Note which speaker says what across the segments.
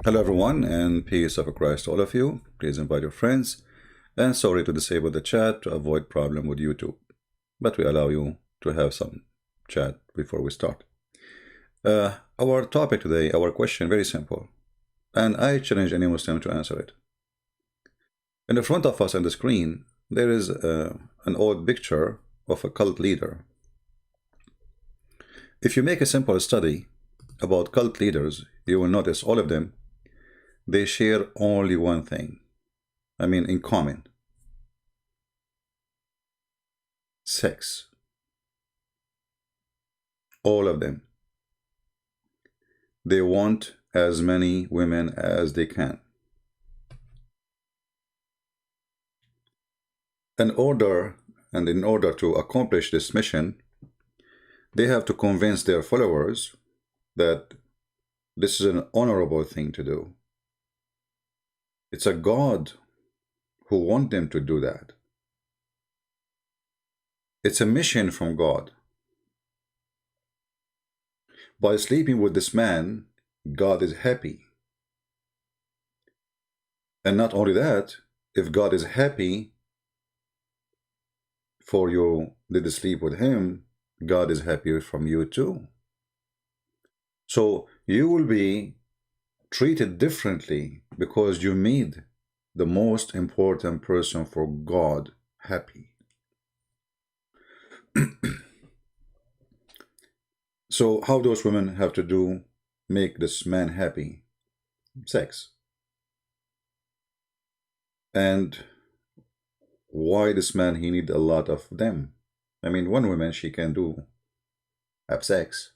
Speaker 1: Hello everyone, and peace of Christ to all of you. Please invite your friends, and sorry to disable the chat to avoid problem with YouTube, but we allow you to have some chat before we start. Our topic today, our question, very simple, and I challenge any Muslim to answer it. In the front of us on the screen, there is an old picture of a cult leader. If you make a simple study about cult leaders, you will notice all of them, they share only one thing. In common. Sex. All of them. They want as many women as they can. In order to accomplish this mission, they have to convince their followers that this is an honorable thing to do. It's a God who wants them to do that. It's a mission from God. By sleeping with this man, God is happy. And not only that, if God is happy for you did sleep with him, God is happy from you too. So you will be treated differently because you made the most important person for God happy. So how those women have to make this man happy? Sex. And why this man, he need a lot of them? One woman, she can have sex.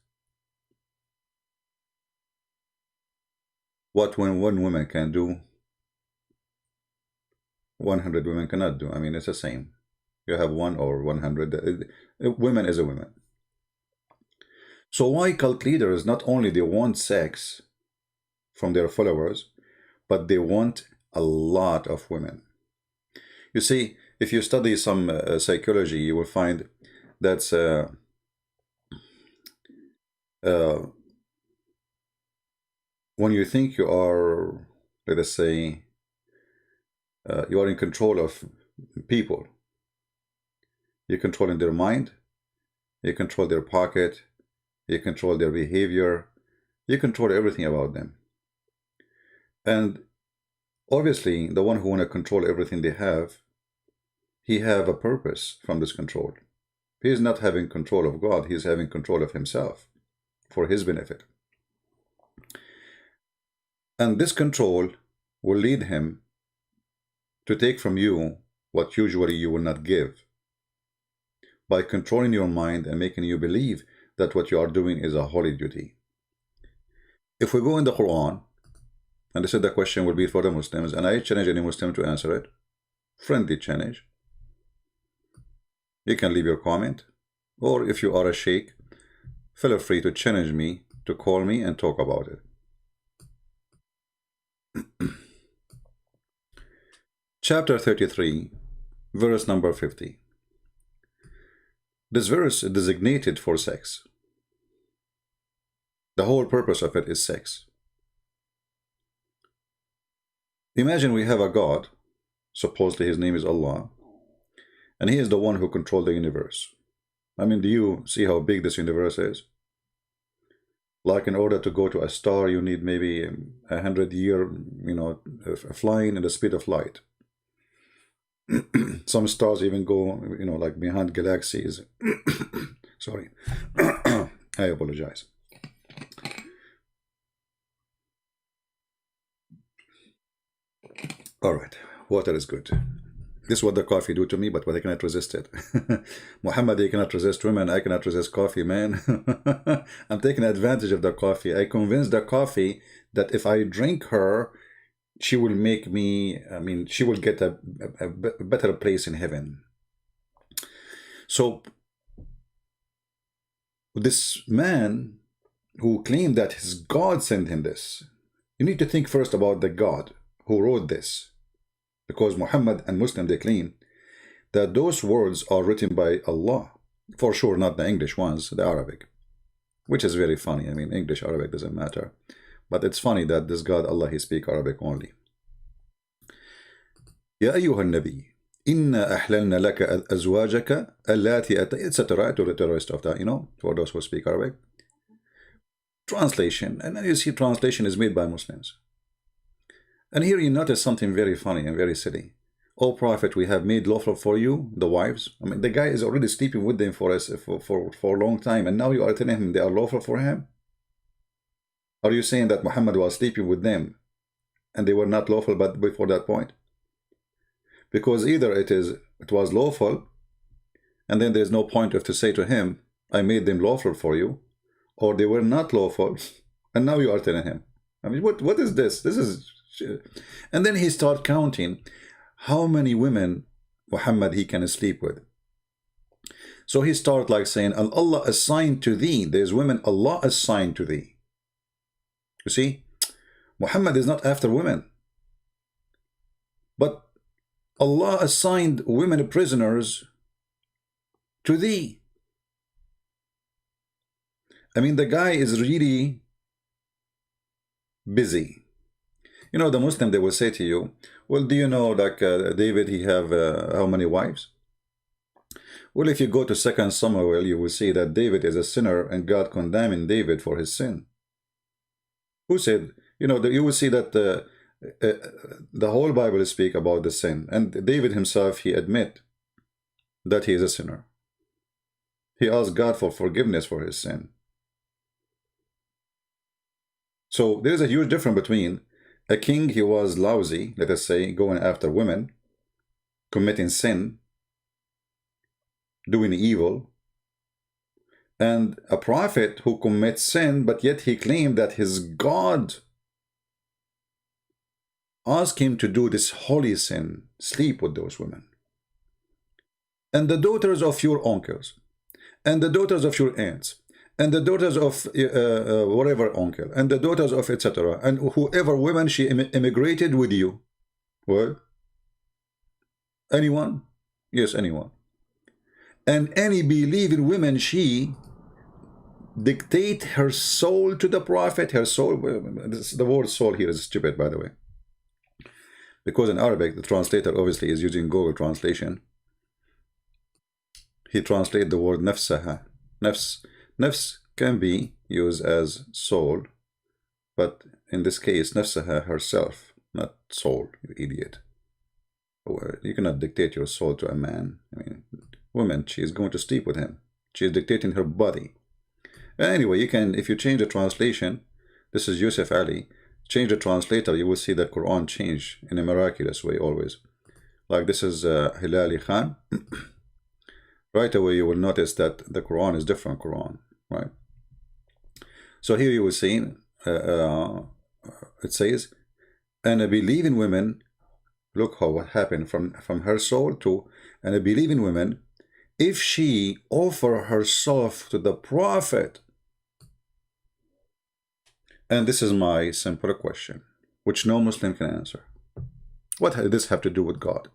Speaker 1: What when one woman can do, 100 women cannot do. It's the same. You have 1 or 100. Women is a woman. So why cult leaders, not only they want sex from their followers, but they want a lot of women. You see, if you study some psychology, you will find that's when you think you are, let us say, you are in control of people. You're controlling their mind, you control their pocket, you control their behavior, you control everything about them. And obviously, the one who want to control everything they have, he have a purpose from this control. He is not having control of God, he is having control of himself for his benefit. And this control will lead him to take from you what usually you will not give, by controlling your mind and making you believe that what you are doing is a holy duty. If we go in the Quran, and this is the question will be for the Muslims, and I challenge any Muslim to answer it, friendly challenge. You can leave your comment, or if you are a sheikh, feel free to challenge me, to call me and talk about it. Chapter 33, verse number 50. This verse is designated for sex. The whole purpose of it is sex. Imagine we have a God, supposedly his name is Allah, and he is the one who controls the universe. Do you see how big this universe is? Like in order to go to a star, you need maybe 100 years, flying at the speed of light. Some stars even go, like behind galaxies. Sorry. I apologize. All right, water is good. This is what the coffee do to me, but I cannot resist it. Muhammad, you cannot resist women. I cannot resist coffee, man. I'm taking advantage of the coffee. I convinced the coffee that if I drink her, she will make me, she will get a better place in heaven. So this man who claimed that his God sent him this, you need to think first about the God who wrote this. Because Muhammad and Muslim, they claim that those words are written by Allah. For sure, not the English ones, the Arabic. Which is very funny. English, Arabic doesn't matter. But it's funny that this God, Allah, he speak Arabic only. يا أيها النبي إنا أحللنا لك أزواجك اللاتي etc. to the rest of that, for those who speak Arabic. Translation, and then you see translation is made by Muslims. And here you notice something very funny and very silly. O Prophet, we have made lawful for you the wives. I mean, the guy is already sleeping with them for a long time, and now you are telling him they are lawful for him? Are you saying that Muhammad was sleeping with them and they were not lawful but before that point? Because either it was lawful, and then there's no point of to say to him, I made them lawful for you, or they were not lawful, and now you are telling him. I mean, what is this? This is... And then he start counting how many women Muhammad he can sleep with. So he start like saying, Allah assigned to thee. There's women Allah assigned to thee. You see, Muhammad is not after women, but Allah assigned women prisoners to thee. I mean, the guy is really busy. You know, the Muslim, they will say to you, well, do you know, like David, he have how many wives? Well, if you go to 2 Samuel, you will see that David is a sinner and God condemning David for his sin. Who said, you know, you will see that the whole Bible speak about the sin. And David himself, he admit that he is a sinner. He asked God for forgiveness for his sin. So there is a huge difference between a king, he was lousy, let us say, going after women, committing sin, doing evil, and a prophet who commits sin, but yet he claimed that his God asked him to do this holy sin, sleep with those women. And the daughters of your uncles, and the daughters of your aunts, and the daughters of whatever uncle, and the daughters of etc. And whoever women she immigrated with you. What? Anyone? Yes, anyone. And any believing women, she dictate her soul to the prophet. Her soul, the word soul here is stupid, by the way. Because in Arabic, the translator obviously is using Google translation. He translates the word nafsaha. Nafs can be used as soul, but in this case, nafsaha, herself, not soul, you idiot. You cannot dictate your soul to a man. I mean, woman, she is going to sleep with him. She is dictating her body. Anyway, you can, if you change the translation, this is Yusuf Ali, change the translator, you will see that Quran change in a miraculous way always. Like this is Hilali Khan. Right away you will notice that the Quran is different Quran, right? So here you will see, it says, and a believing women, look how what happened from her soul to, and a believing woman, if she offer herself to the prophet. And this is my simple question, which no Muslim can answer. What does this have to do with God?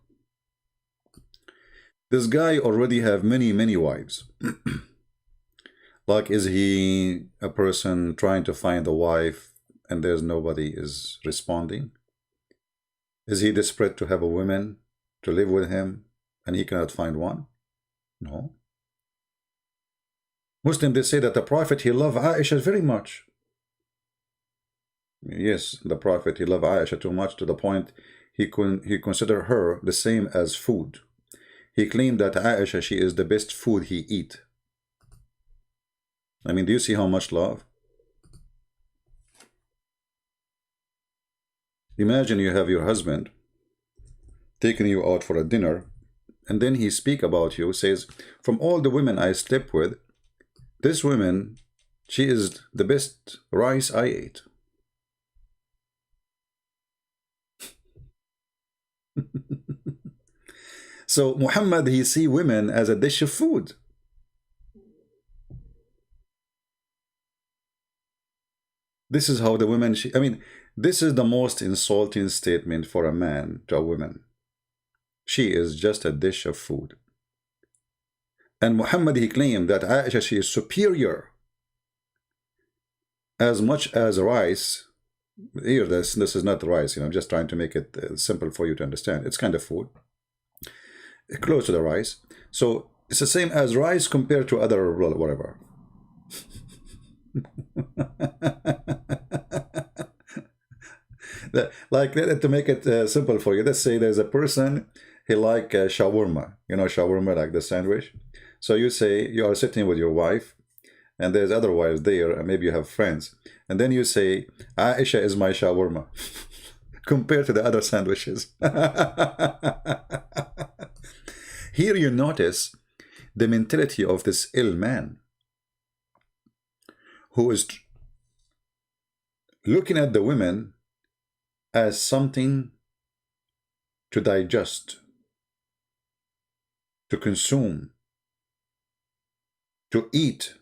Speaker 1: This guy already have many wives. Like, is he a person trying to find a wife and there's nobody is responding? Is he desperate to have a woman to live with him and he cannot find one? No. Muslim, they say that the Prophet, he loved Aisha very much. Yes, the Prophet, he loved Aisha too much to the point he considered her the same as food. He claimed that Aisha, she is the best food he eat. I mean, do you see how much love? Imagine you have your husband taking you out for a dinner, and then he speak about you, says, from all the women I slept with, this woman, she is the best rice I ate. So Muhammad, he see women as a dish of food. This is how the women, I mean, this is the most insulting statement for a man to a woman. She is just a dish of food. And Muhammad, he claimed that Aisha, she is superior as much as rice Here, this is not rice. I'm just trying to make it simple for you to understand. It's kind of food, close to the rice. So it's the same as rice compared to other whatever. Like to make it simple for you, let's say there's a person, he like shawarma, shawarma, like the sandwich. So you say you are sitting with your wife, and there's other wives there, and maybe you have friends, and then you say, Aisha is my shawarma, compared to the other sandwiches. Here you notice the mentality of this ill man, who is looking at the women as something to digest, to consume, to eat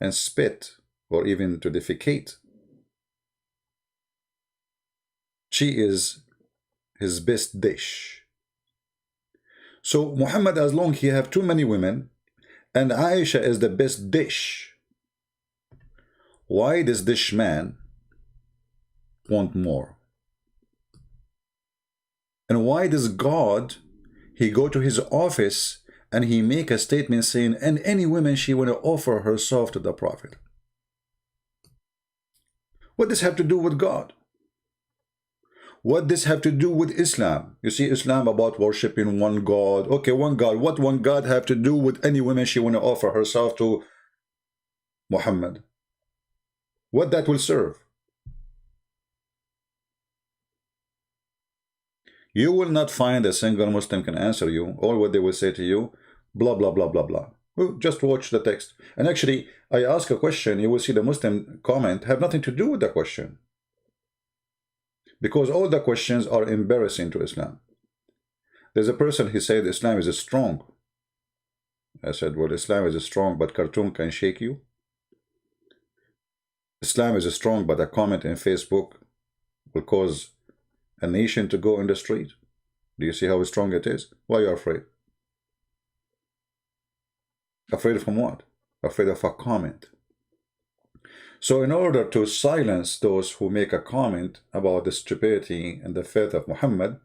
Speaker 1: and spit, or even to defecate. She is his best dish. So Muhammad, as long he have too many women, and Aisha is the best dish, why does this man want more? And why does God, he go to his office and he make a statement saying, and any woman she want to offer herself to the Prophet? What does have to do with God? What does have to do with Islam? You see, Islam about worshiping one God. Okay, one God. What one God have to do with any woman she want to offer herself to Muhammad? What that will serve? You will not find a single Muslim can answer you. All what they will say to you, blah, blah, blah, blah, blah. Well, just watch the text. And actually, I ask a question, you will see the Muslim comment have nothing to do with the question. Because all the questions are embarrassing to Islam. There's a person, he said Islam is strong. I said, well, Islam is strong, but Khartoum can shake you. Islam is strong, but a comment in Facebook will cause a nation to go in the street. Do you see how strong it is? Why are you afraid? Afraid from what? Afraid of a comment. So in order to silence those who make a comment about the stupidity and the faith of Muhammad,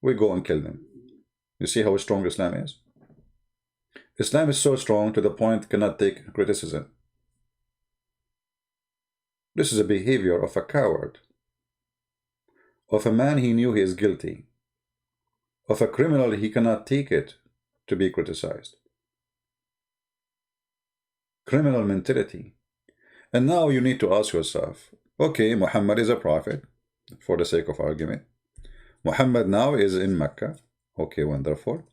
Speaker 1: we go and kill them. You see how strong Islam is? Islam is so strong to the point it cannot take criticism. This is a behavior of a coward, of a man he knew he is guilty, of a criminal he cannot take it to be criticized. Criminal mentality. And now you need to ask yourself, okay, Muhammad is a prophet, for the sake of argument. Muhammad now is in Mecca. Okay, wonderful.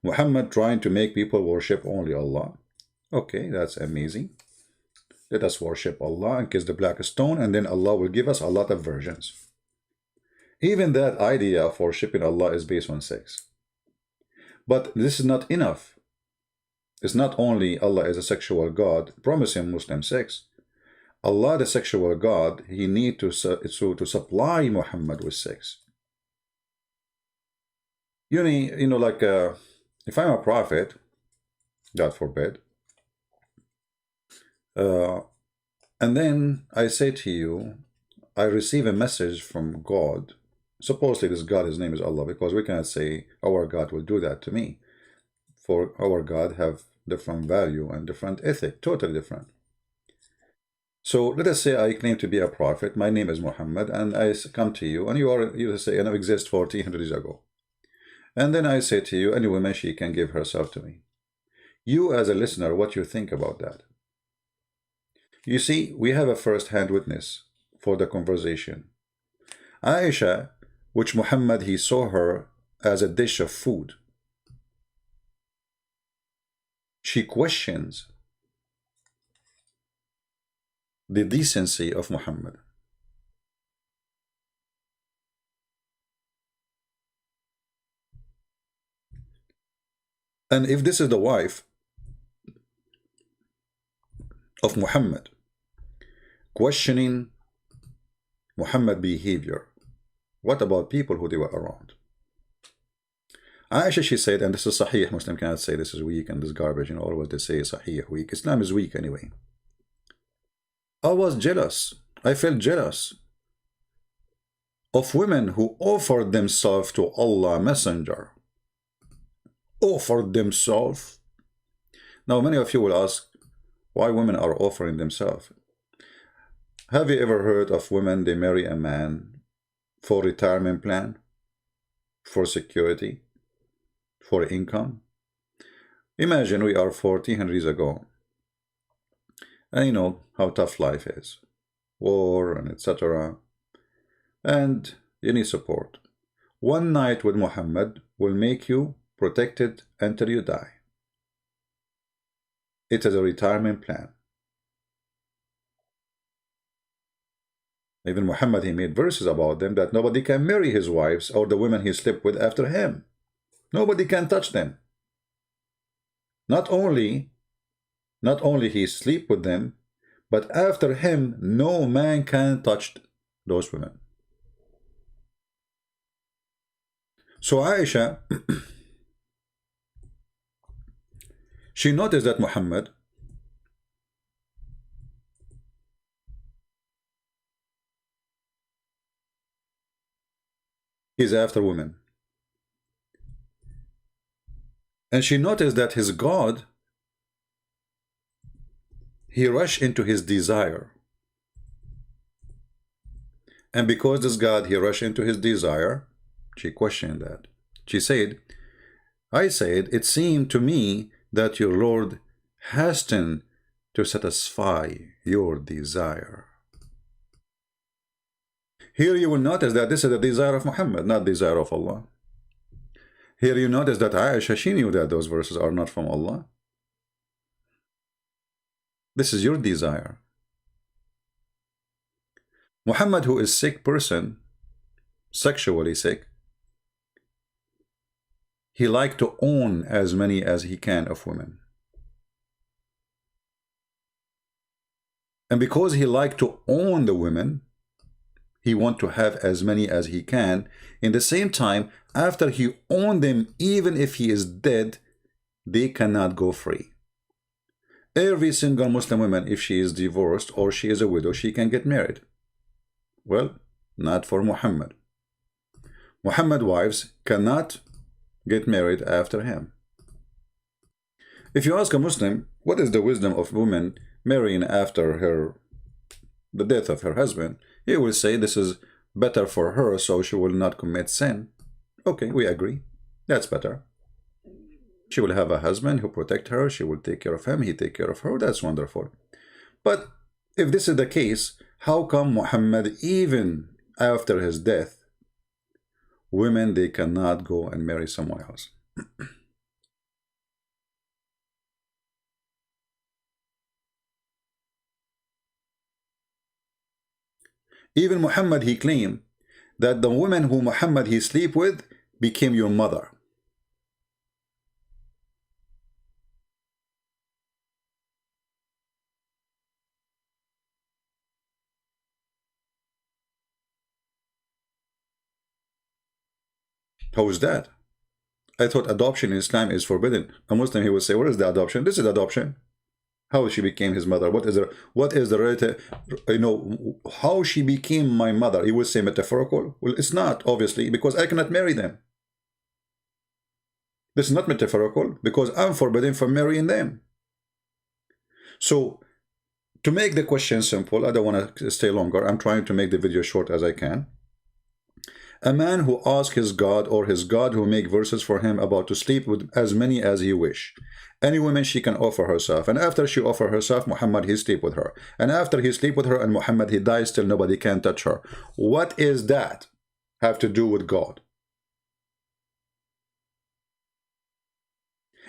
Speaker 1: Muhammad trying to make people worship only Allah. Okay, that's amazing. Let us worship Allah and kiss the black stone, and then Allah will give us a lot of versions. Even that idea of worshiping Allah is based on sex. But this is not enough. It's not only Allah is a sexual God, promising Muslim sex. Allah, the sexual God, he need to supply Muhammad with sex. You know, like if I'm a prophet, God forbid, and then I say to you, I receive a message from God. Supposedly this God, his name is Allah, because we cannot say our God will do that to me. For our God have different value and different ethic, totally different. So let us say I claim to be a prophet, my name is Muhammad, and I come to you, and you say, and I exist 1400 years ago. And then I say to you, any woman, she can give herself to me. You as a listener, what you think about that? You see, we have a first-hand witness for the conversation. Aisha, which Muhammad, he saw her as a dish of food. She questions the decency of Muhammad. And if this is the wife of Muhammad, questioning Muhammad behavior, what about people who they were around? Aisha, she said, and this is Sahih, Muslim cannot say this is weak and this garbage, always they say Sahih, weak. Islam is weak anyway. I was jealous. I felt jealous of women who offered themselves to Allah Messenger. Offered themselves. Now many of you will ask why women are offering themselves. Have you ever heard of women, they marry a man for retirement plan, for security, for income? Imagine we are 1400 years ago, and you know how tough life is, war and etc. And you need support. One night with Muhammad will make you protected until you die. It is a retirement plan. Even Muhammad, he made verses about them that nobody can marry his wives or the women he slept with after him. Nobody can touch them. Not only he sleep with them, but after him, no man can touch those women. So Aisha, she noticed that Muhammad is after women. And she noticed that his God, he rushed into his desire. And because this God, he rushed into his desire, she questioned that. She said, I said, it seemed to me that your Lord hastened to satisfy your desire. Here you will notice that this is the desire of Muhammad, not the desire of Allah. Here you notice that Aisha, she knew that those verses are not from Allah. This is your desire. Muhammad, who is sick person, sexually sick, he liked to own as many as he can of women. And because he liked to own the women, he want to have as many as he can. In the same time, after he owned them, even if he is dead, they cannot go free. Every single Muslim woman, if she is divorced or she is a widow, she can get married. Well, not for Muhammad. Muhammad wives cannot get married after him. If you ask a Muslim, what is the wisdom of women marrying after the death of her husband, he will say this is better for her so she will not commit sin. Okay, we agree. That's better. She will have a husband who protect her, she will take care of him, he take care of her. That's wonderful. But if this is the case, how come Muhammad, even after his death, women, they cannot go and marry someone else? Even Muhammad, he claimed that the woman who Muhammad he sleep with became your mother. How is that? I thought adoption in Islam is forbidden. A Muslim, he would say, what is the adoption? This is adoption. How she became his mother? What is the relative? You know, how she became my mother? He would say metaphorical. Well, it's not, obviously, because I cannot marry them. This is not metaphorical because I'm forbidden from marrying them. So, to make the question simple, I don't want to stay longer. I'm trying to make the video short as I can. A man who asks his God, or his God who make verses for him about to sleep with as many as he wish. Any woman she can offer herself. And after she offer herself, Muhammad he sleep with her. And after he sleep with her and Muhammad he dies, still nobody can touch her. What is that have to do with God?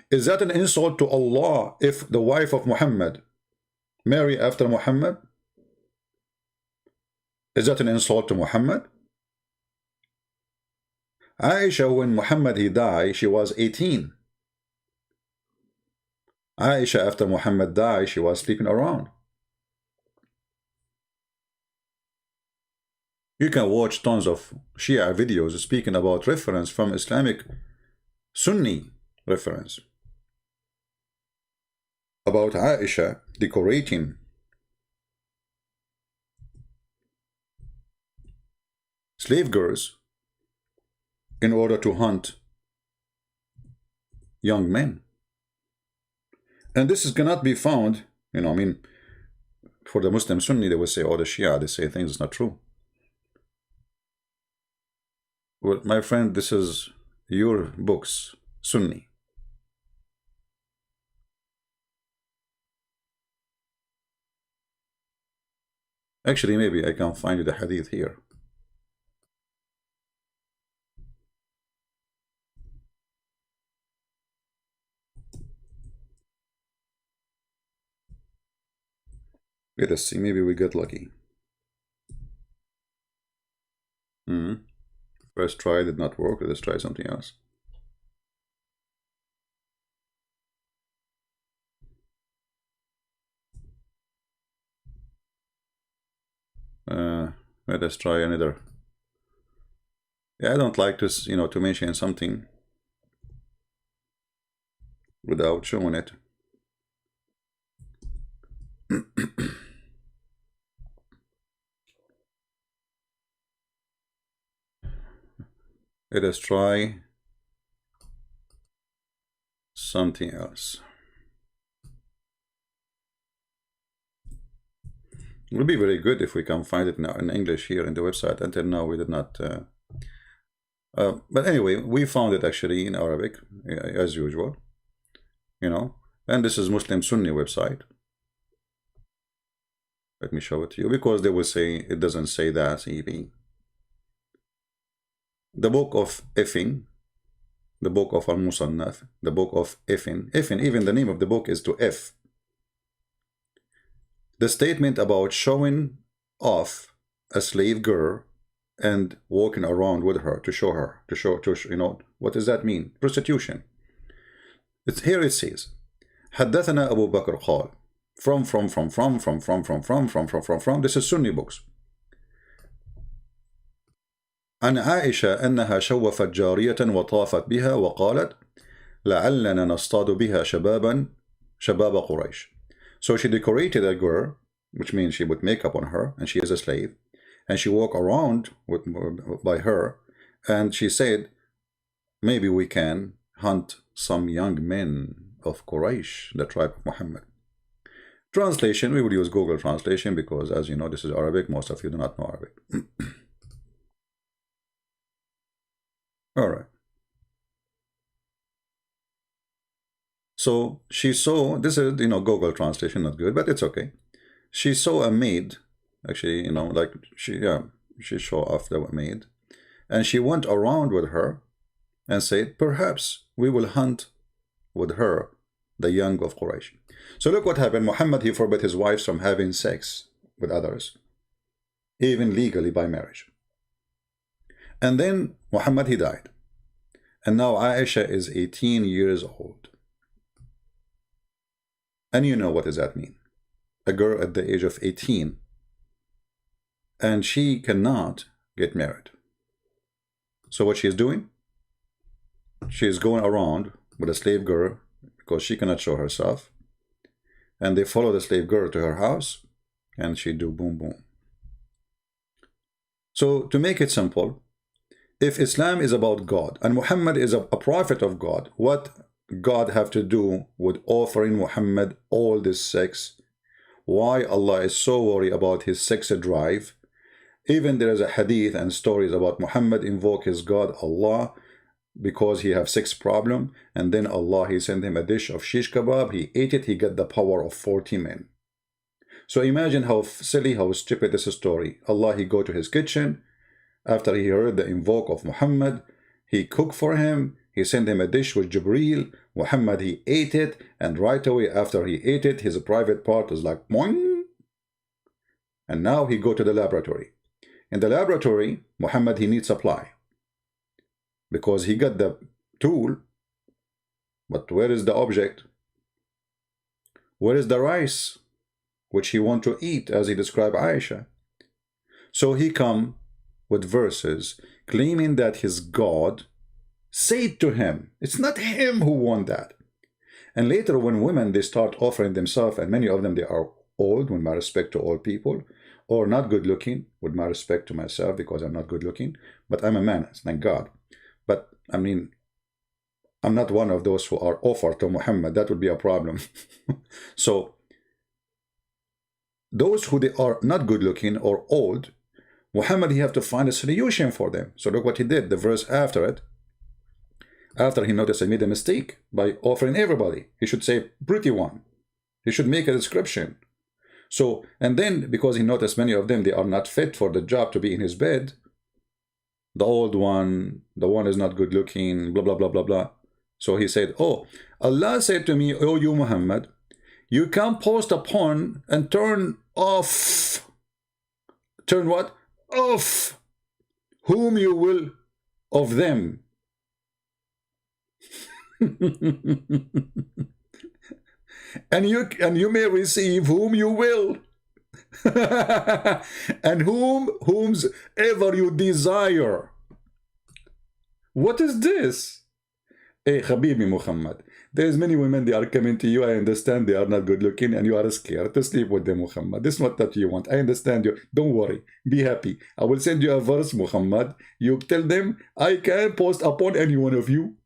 Speaker 1: Is that an insult to Allah if the wife of Muhammad marry after Muhammad? Is that an insult to Muhammad? Aisha, when Muhammad he died, she was 18. Aisha, after Muhammad died, she was sleeping around. You can watch tons of Shia videos speaking about reference from Islamic Sunni reference about Aisha decorating slave girls in order to hunt young men. And this cannot be found, I mean, for the Muslim Sunni, they will say, oh, the Shia, they say things, it's not true. Well, my friend, this is your books, Sunni. Actually, maybe I can find you the hadith here. Let us see, maybe we get lucky. First try did not work. Let's try something else. Let us try another. Yeah, I don't like to, to mention something without showing it. Let us try something else. It would be very good if we can find it now in English here in the website. Until now, we did not. But anyway, we found it actually in Arabic, as usual. And this is Muslim Sunni website. Let me show it to you, because they will say it doesn't say that even. The book of Effin, the book of Al-Musannaf, the book of Effin, even the name of the book is to F. The statement about showing off a slave girl and walking around with her to show her, what does that mean? Prostitution. Here it says, حدثنا أبو بكر قال, from, this is Sunni books. عن عائشة أنها شوفت جارية وطافت بها وقالت لعلنا نصطاد بها شباب قريش. So she decorated a girl, which means she put makeup on her, and she is a slave, and she walked around by her, and she said, maybe we can hunt some young men of Quraysh, the tribe of Muhammad. Translation, we will use Google Translation, because as you know, this is Arabic. Most of you do not know Arabic. All right. So she saw, this is, Google Translation, not good, but it's okay. She saw a maid, actually, like she saw off the maid, and she went around with her and said, perhaps we will hunt with her the young of Quraysh. So look what happened. Muhammad, he forbade his wives from having sex with others, even legally by marriage. And then Muhammad, he died. And now Aisha is 18 years old. And you know what does that mean? A girl at the age of 18. And she cannot get married. So what she is doing? She is going around with a slave girl because she cannot show herself. And they follow the slave girl to her house. And she do boom boom. So to make it simple, if Islam is about God and Muhammad is a prophet of God, what God have to do with offering Muhammad all this sex? Why Allah is so worried about his sex drive? Even there is a hadith and stories about Muhammad invoke his God Allah because he have sex problem, and then Allah, he sent him a dish of shish kebab, he ate it, he got the power of 40 men. So imagine how silly, how stupid this story. Allah, he go to his kitchen. After he heard the invoke of Muhammad, he cooked for him, he sent him a dish with Jibreel. Muhammad, he ate it, and right away after he ate it, his private part was like boing. And now he go to the laboratory. In the laboratory, Muhammad, he needs supply. Because he got the tool, but where is the object? Where is the rice, which he want to eat, as he described Aisha? So he come with verses claiming that his God said to him, it's not him who won that. And later when women, they start offering themselves, and many of them, they are old, with my respect to all people, or not good looking, with my respect to myself because I'm not good looking, but I'm a man, thank God. But I mean, I'm not one of those who are offered to Muhammad. That would be a problem. So those who they are not good looking or old, Muhammad, he have to find a solution for them. So look what he did, the verse after it. After he noticed he made a mistake by offering everybody, he should say pretty one. He should make a description. So, and then because he noticed many of them, they are not fit for the job to be in his bed. The old one, the one is not good looking, blah, blah, blah, blah, blah. So he said, oh, Allah said to me, oh, you Muhammad, you can post upon and turn off. Turn what? Off. Whom you will of them. and you may receive whom you will. And whom's ever you desire. What is this? Hey, Habibi Muhammad, there's many women, they are coming to you. I understand they are not good looking and you are scared to sleep with them, Muhammad. This is not what you want. I understand you. Don't worry. Be happy. I will send you a verse, Muhammad. You tell them, I can post upon any one of you.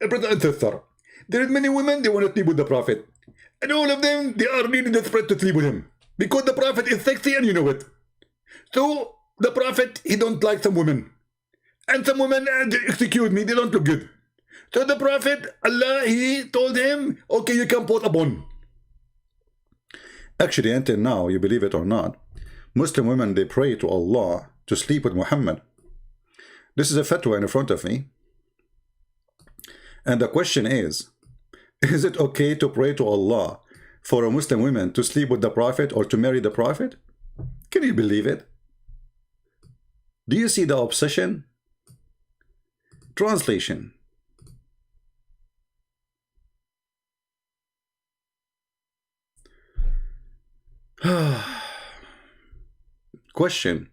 Speaker 1: Brother and sister, there are many women, they want to sleep with the Prophet. And all of them, they are really desperate to sleep with him. Because the Prophet is sexy and you know it. So, the Prophet, he don't like some women. And some women, excuse me, they don't look good. So the Prophet, Allah, he told him, okay, you can put upon. Actually, until now, you believe it or not, Muslim women, they pray to Allah to sleep with Muhammad. This is a fatwa in front of me. And the question is it okay to pray to Allah for a Muslim woman to sleep with the Prophet or to marry the Prophet? Can you believe it? Do you see the obsession? Translation. Question.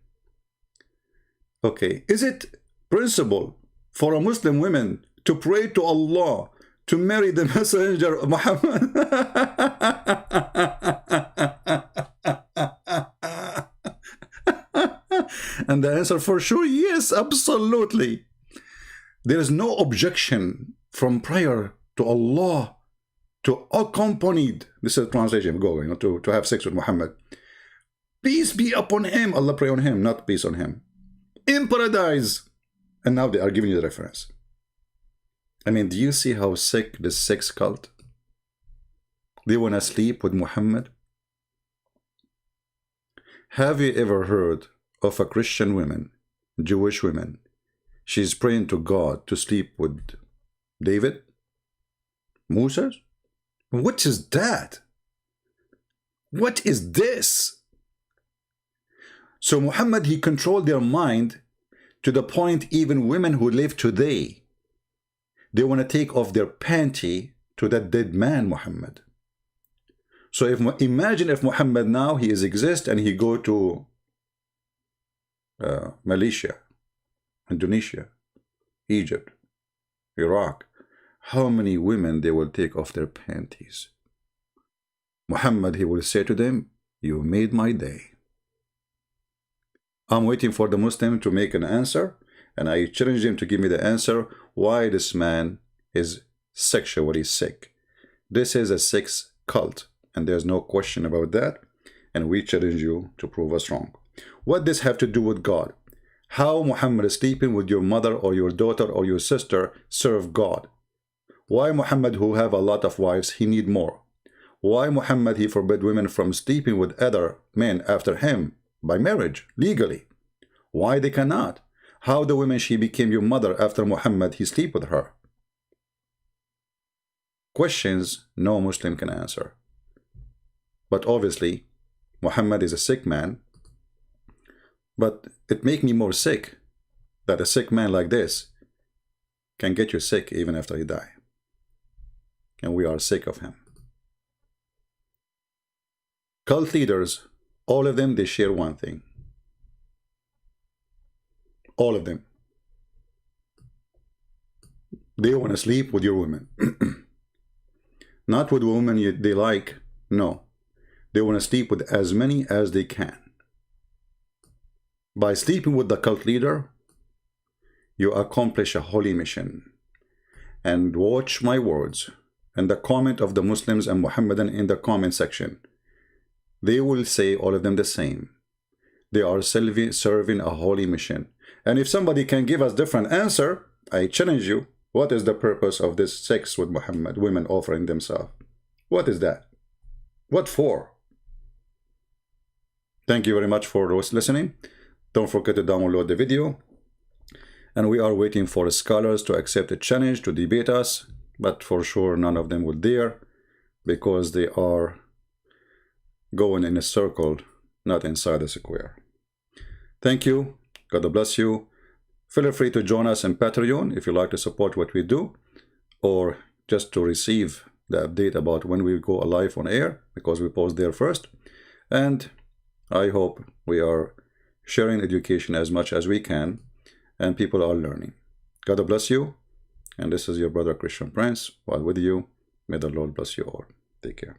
Speaker 1: Okay, is it principle for a Muslim woman to pray to Allah to marry the messenger of Muhammad? And the answer for sure, yes, absolutely. There is no objection from prayer to Allah to accompanied, this is a translation, go, to have sex with Muhammad. Peace be upon him, Allah pray on him, not peace on him. In paradise. And now they are giving you the reference. I mean, do you see how sick this sex cult? They want to sleep with Muhammad? Have you ever heard of a Christian woman, Jewish woman? She's praying to God to sleep with David? Moses? What is that? What is this? So Muhammad, he controlled their mind to the point even women who live today, they want to take off their panty to that dead man, Muhammad. So imagine if Muhammad now, he exists and he go to Malaysia, Indonesia, Egypt, Iraq. How many women they will take off their panties? Muhammad, he will say to them, you made my day. I'm waiting for the Muslim to make an answer, and I challenge him to give me the answer why this man is sexually sick. This is a sex cult, and there's no question about that, and we challenge you to prove us wrong. What does this have to do with God? How Muhammad is sleeping with your mother or your daughter or your sister serve God? Why Muhammad, who have a lot of wives, he need more? Why Muhammad, he forbid women from sleeping with other men after him by marriage, legally? Why they cannot? How the woman, she became your mother after Muhammad, he sleep with her? Questions no Muslim can answer. But obviously, Muhammad is a sick man. But it make me more sick that a sick man like this can get you sick even after you die. And we are sick of him. Cult leaders, all of them, they share one thing. All of them. They want to sleep with your women. Not with women they like, no. They want to sleep with as many as they can. By sleeping with the cult leader, you accomplish a holy mission. And watch my words and the comment of the Muslims and Muhammadan in the comment section. They will say, all of them, the same. They are serving a holy mission. And if somebody can give us different answer, I challenge you, what is the purpose of this sex with Muhammad, women offering themselves? What is that? What for? Thank you very much for listening. Don't forget to download the video. And we are waiting for scholars to accept the challenge to debate us. But for sure, none of them will dare, because they are going in a circle, not inside a square. Thank you. God bless you. Feel free to join us in Patreon if you like to support what we do, or just to receive the update about when we go live on air, because we post there first. And I hope we are sharing education as much as we can, and people are learning. God bless you. And this is your brother Christian Prince. While with you, may the Lord bless you all. Take care.